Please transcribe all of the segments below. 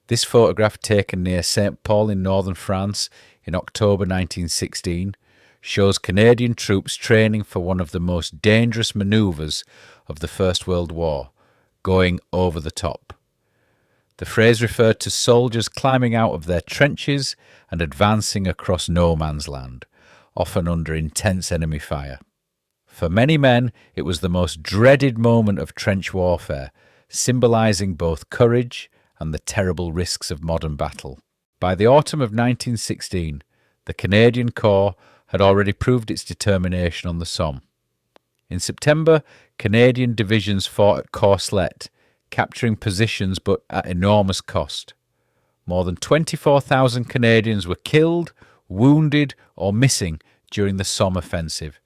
This photograph, taken near St. Paul in northern France in October 1916, shows Canadian troops training for one of the most dangerous manoeuvres of the First World War, going over the top. The phrase referred to soldiers climbing out of their trenches and advancing across no man's land, often under intense enemy fire. For many men, it was the most dreaded moment of trench warfare, symbolising both courage and the terrible risks of modern battle. By the autumn of 1916, the Canadian Corps had already proved its determination on the Somme. In September, Canadian divisions fought at Courcelette, capturing positions but at enormous cost. More than 24,000 Canadians were killed, wounded or missing during the Somme offensive.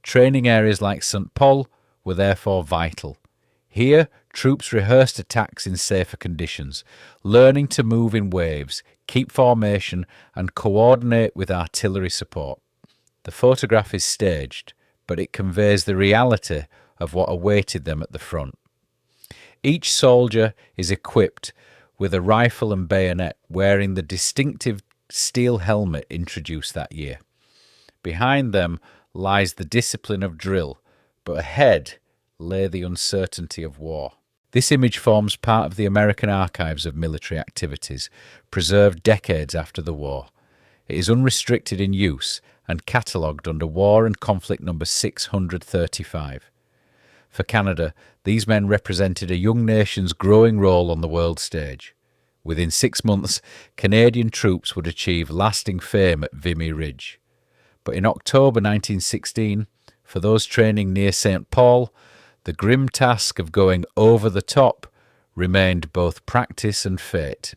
Training areas like St. Paul were therefore vital. Here, troops rehearsed attacks in safer conditions, learning to move in waves, keep formation and coordinate with artillery support. The photograph is staged, but it conveys the reality of what awaited them at the front. Each soldier is equipped with a rifle and bayonet, wearing the distinctive steel helmet introduced that year. Behind them lies the discipline of drill, but ahead lay the uncertainty of war. This image forms part of the American archives of military activities, preserved decades after the war. It is unrestricted in use and catalogued under War and Conflict number 635. For Canada, these men represented a young nation's growing role on the world stage. Within 6 months, Canadian troops would achieve lasting fame at Vimy Ridge. But in October 1916, for those training near St. Paul, the grim task of going over the top remained both practice and fate.